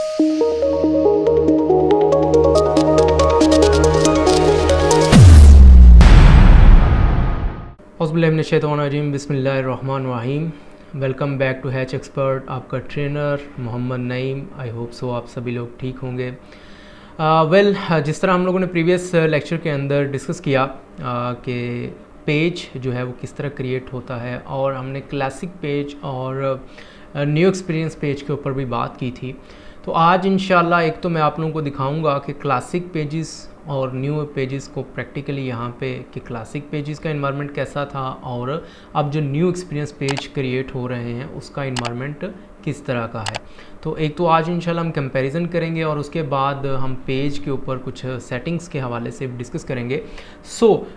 औज़ुबिल्लाहिमिनश्शैतानिर्रजीम बिस्मिल्लाहिर्रहमानिर्रहीम। Welcome back to hatch expert, आपका trainer Mohammad Naeem. I hope so आप सभी लोग ठीक होंगे। जिस तरह हम लोगों ने प्रीवियस लेक्चर के अंदर डिस्कस किया कि पेज जो है वो किस तरह क्रिएट होता है, और हमने क्लासिक पेज और न्यू एक्सपीरियंस पेज के ऊपर भी बात की थी। तो आज इंशाल्लाह एक तो मैं आप लोगों को दिखाऊंगा कि क्लासिक पेजेस और न्यू पेजेस को प्रैक्टिकली यहाँ पे कि क्लासिक पेजेस का इन्वायरमेंट कैसा था और अब जो न्यू एक्सपीरियंस पेज क्रिएट हो रहे हैं उसका इन्वायरमेंट किस तरह का है। तो एक तो आज इंशाल्लाह हम कंपैरिजन करेंगे और उसके बाद हम पेज के ऊपर कुछ सेटिंग्स के हवाले से डिस्कस करेंगे।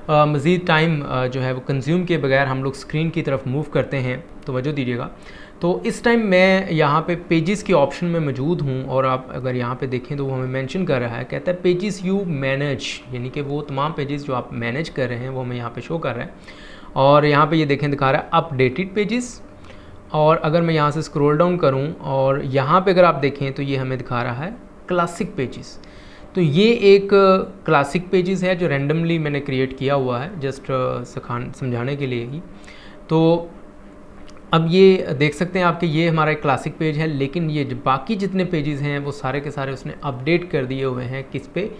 मज़ीद टाइम जो है वो कंज्यूम किए बगैर हम लोग स्क्रीन की तरफ मूव करते हैं, तो वजह दीजिएगा। तो इस टाइम मैं यहाँ पे पेजेस के ऑप्शन में मौजूद हूँ और आप अगर यहाँ पे देखें तो वो हमें मेंशन कर रहा है, कहता है पेजेस यू मैनेज, यानी कि वो तमाम पेजेस जो आप मैनेज कर रहे हैं वो हमें यहाँ पे शो कर रहा है। और यहाँ पे ये देखें दिखा रहा है अपडेटेड पेजेस। और अगर मैं यहाँ से स्क्रॉल डाउन करूँ और यहाँ पे अगर आप देखें तो ये हमें दिखा रहा है क्लासिक पेजेस। तो ये एक क्लासिक पेजेस है जो रैंडमली मैंने क्रिएट किया हुआ है जस्ट समझाने के लिए ही। तो अब ये देख सकते हैं आपके ये हमारा एक क्लासिक पेज है, लेकिन ये बाकी जितने पेजेस हैं वो सारे के सारे उसने अपडेट कर दिए हुए हैं किस पे,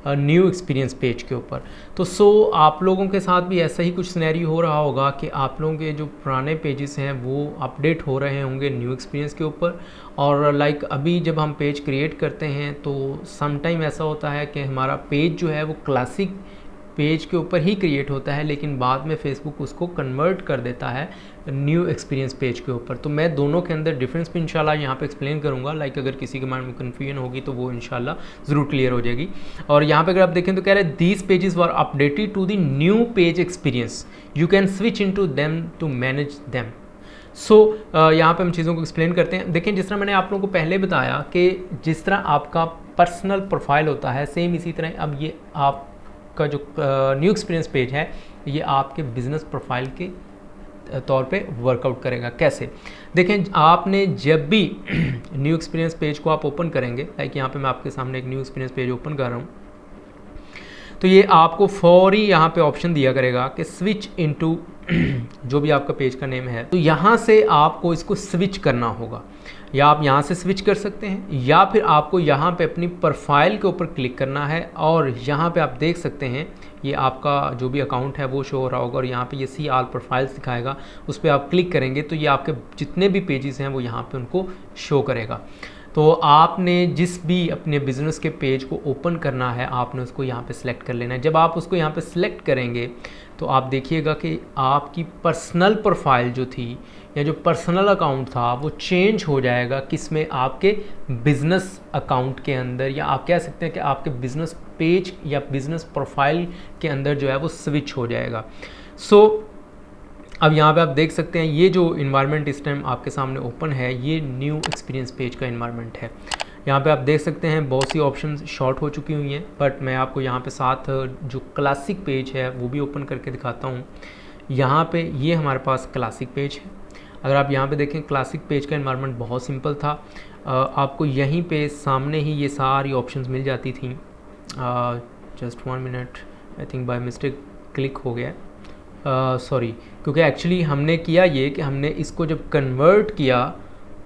न्यू एक्सपीरियंस पेज के ऊपर। तो आप लोगों के साथ भी ऐसा ही कुछ सिनेरियो हो रहा होगा कि आप लोगों के जो पुराने पेजेस हैं वो अपडेट हो रहे होंगे न्यू एक्सपीरियंस के ऊपर। और अभी जब हम पेज क्रिएट करते हैं तो सम टाइम ऐसा होता है कि हमारा पेज जो है वो क्लासिक पेज के ऊपर ही क्रिएट होता है, लेकिन बाद में फेसबुक उसको कन्वर्ट कर देता है न्यू एक्सपीरियंस पेज के ऊपर। तो मैं दोनों के अंदर डिफरेंस भी इंशाल्लाह यहाँ पे एक्सप्लेन करूँगा। अगर किसी के माइंड में कन्फ्यूजन होगी तो वो इंशाल्लाह ज़रूर क्लियर हो जाएगी। और यहाँ पे अगर आप देखें तो कह रहे हैं these pages were updated to the new page experience, you can switch in to them to manage them. यहाँ पे हम चीज़ों को एक्सप्लेन करते हैं। देखें, जिस तरह मैंने आप लोगों को पहले बताया कि जिस तरह आपका पर्सनल प्रोफाइल होता है, सेम इसी तरह अब ये आपका जो न्यू एक्सपीरियंस पेज है ये आपके बिज़नेस प्रोफाइल के तौर पे वर्कआउट करेगा। कैसे? देखें, आपने जब भी न्यू एक्सपीरियंस पेज को आप ओपन करेंगे, यहाँ पे मैं आपके सामने एक न्यू एक्सपीरियंस पेज ओपन कर रहा हूँ, तो ये आपको फौरी यहाँ पे ऑप्शन दिया करेगा कि स्विच इनटू जो भी आपका पेज का नेम है। तो यहाँ से आपको इसको स्विच करना होगा, या आप यहाँ से स्विच कर सकते हैं, या फिर आपको यहाँ पे अपनी प्रोफाइल के ऊपर क्लिक करना है। और यहाँ पे आप देख सकते हैं ये आपका जो भी अकाउंट है वो शो हो रहा होगा, और यहाँ पे ये सी ऑल प्रोफाइल्स दिखाएगा, उस पर आप क्लिक करेंगे तो ये आपके जितने भी पेजेस हैं वो यहाँ पे उनको शो करेगा। तो आपने जिस भी अपने बिज़नेस के पेज को ओपन करना है आपने उसको यहाँ पे सिलेक्ट कर लेना है। जब आप उसको यहाँ पे सिलेक्ट करेंगे तो आप देखिएगा कि आपकी पर्सनल प्रोफाइल जो थी या जो पर्सनल अकाउंट था वो चेंज हो जाएगा किस में, आपके बिज़नेस अकाउंट के अंदर, या आप कह सकते हैं कि आपके बिज़नेस पेज या बिज़नेस प्रोफाइल के अंदर जो है वो स्विच हो जाएगा। अब यहाँ पे आप देख सकते हैं ये जो इन्वायरमेंट इस टाइम आपके सामने ओपन है ये न्यू एक्सपीरियंस पेज का इन्वायरमेंट है। यहाँ पे आप देख सकते हैं बहुत सी ऑप्शंस शॉर्ट हो चुकी हुई हैं, बट मैं आपको यहाँ पे साथ जो क्लासिक पेज है वो भी ओपन करके दिखाता हूँ। यहाँ पे ये हमारे पास क्लासिक पेज है। अगर आप यहाँ पे देखें क्लासिक पेज का इन्वायरमेंट बहुत सिंपल था। आपको यहीं पे सामने ही ये सारी ऑप्शंस मिल जाती थी। Just 1 minute, I think by mistake click हो गया, सॉरी, क्योंकि एक्चुअली हमने किया ये कि हमने इसको जब कन्वर्ट किया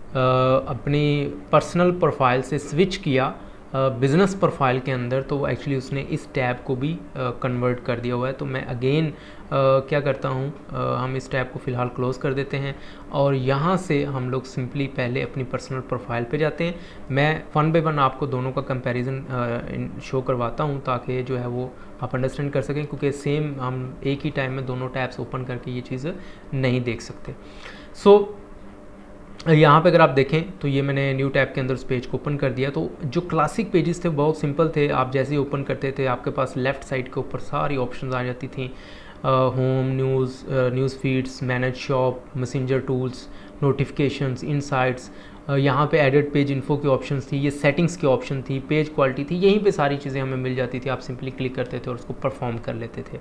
अपनी पर्सनल प्रोफाइल से स्विच किया बिज़नेस प्रोफाइल के अंदर, तो एक्चुअली उसने इस टैब को भी कन्वर्ट कर दिया हुआ है। तो मैं अगेन क्या करता हूँ, हम इस टैब को फ़िलहाल क्लोज़ कर देते हैं और यहाँ से हम लोग सिंपली पहले अपनी पर्सनल प्रोफाइल पे जाते हैं। मैं वन बाय वन आपको दोनों का कंपैरिजन शो करवाता हूँ ताकि जो है वो आप अंडरस्टैंड कर सकें, क्योंकि सेम हम एक ही टाइम में दोनों टैब्स ओपन करके ये चीज़ नहीं देख सकते। यहाँ पे अगर आप देखें तो ये मैंने न्यू टैब के अंदर उस पेज को ओपन कर दिया। तो जो क्लासिक पेजेस थे बहुत सिंपल थे। आप जैसे ही ओपन करते थे आपके पास लेफ़्ट साइड के ऊपर सारी ऑप्शंस आ जाती थी, home, news feeds, manage shop, messenger tools, notifications, insights, यहाँ पे एडिट पेज इन्फो की ऑप्शंस थी, ये सेटिंग्स की ऑप्शन थी, पेज क्वालिटी थी, यहीं पे सारी चीज़ें हमें मिल जाती थी। आप सिंपली क्लिक करते थे और उसको परफॉर्म कर लेते थे।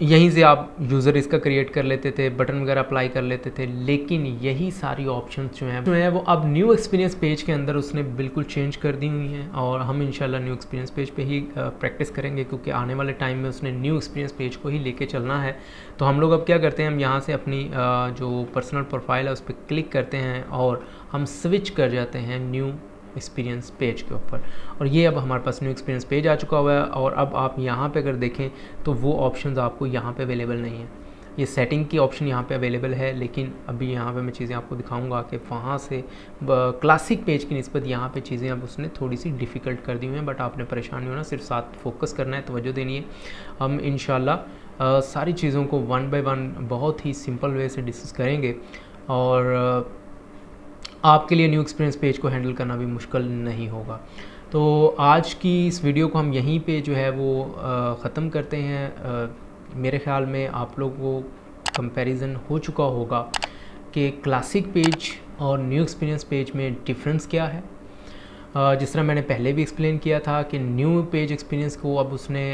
यहीं से आप यूज़र इसका क्रिएट कर लेते थे, बटन वगैरह अप्लाई कर लेते थे। लेकिन यही सारी ऑप्शंस जो हैं वो अब न्यू एक्सपीरियंस पेज के अंदर उसने बिल्कुल चेंज कर दी हुई हैं, और हम इंशाल्लाह न्यू एक्सपीरियंस पेज पे ही प्रैक्टिस करेंगे, क्योंकि आने वाले टाइम में उसने न्यू एक्सपीरियंस पेज को ही लेके चलना है। तो हम लोग अब क्या करते हैं, हम यहाँ से अपनी जो पर्सनल प्रोफाइल है उस पर क्लिक करते हैं और हम स्विच कर जाते हैं न्यू एक्सपीरियंस पेज के ऊपर। और ये अब हमारे पास न्यू एक्सपीरियंस पेज आ चुका हुआ है। और अब आप यहाँ पे अगर देखें तो वो ऑप्शंस आपको यहाँ पे अवेलेबल नहीं है। ये सेटिंग की ऑप्शन यहाँ पे अवेलेबल है, लेकिन अभी यहाँ पे मैं चीज़ें आपको दिखाऊंगा कि वहाँ से क्लासिक पेज की निस्बत यहाँ पे चीज़ें अब उसने थोड़ी सी डिफ़िकल्ट कर दी हुई हैं। बट आपने परेशान नहीं होना, सिर्फ साथ फोकस करना है, तवज्जो देनी है। हम इंशाल्लाह सारी चीज़ों को वन बाय वन बहुत ही सिंपल वे से डिस्कस करेंगे, और आपके लिए न्यू एक्सपीरियंस पेज को हैंडल करना भी मुश्किल नहीं होगा। तो आज की इस वीडियो को हम यहीं पे जो है वो ख़त्म करते हैं। मेरे ख़्याल में आप लोगों को कंपैरिजन हो चुका होगा कि क्लासिक पेज और न्यू एक्सपीरियंस पेज में डिफरेंस क्या है। जिस तरह मैंने पहले भी एक्सप्लेन किया था कि न्यू पेज एक्सपीरियंस को अब उसने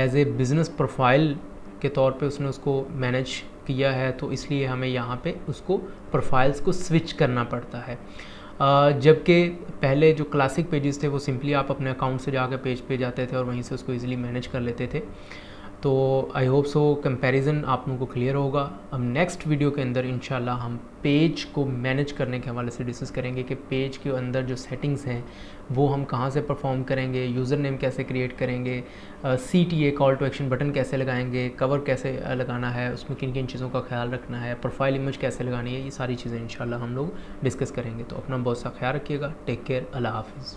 एज ए बिज़नेस प्रोफाइल के तौर पे उसने उसको मैनेज किया है, तो इसलिए हमें यहाँ पे उसको प्रोफाइल्स को स्विच करना पड़ता है। जबकि पहले जो क्लासिक पेजेस थे वो सिंपली आप अपने अकाउंट से जाकर पेज पे जाते थे और वहीं से उसको इजीली मैनेज कर लेते थे। तो आई होप सो कंपैरिजन आप लोगों को क्लियर होगा। अब नेक्स्ट वीडियो के अंदर इंशाल्लाह हम पेज को मैनेज करने के हवाले से डिस्कस करेंगे कि पेज के अंदर जो सेटिंग्स हैं वो हम कहाँ से परफॉर्म करेंगे, यूज़र नेम कैसे क्रिएट करेंगे, CTA call to action button कैसे लगाएंगे, कवर कैसे लगाना है, उसमें किन किन चीज़ों का ख्याल रखना है, प्रोफाइल इमेज कैसे लगानी है, ये सारी चीज़ें इंशाल्लाह हम लोग डिस्कस करेंगे। तो अपना बहुत सा ख्याल रखिएगा। Take care. अल्लाह हाफिज़।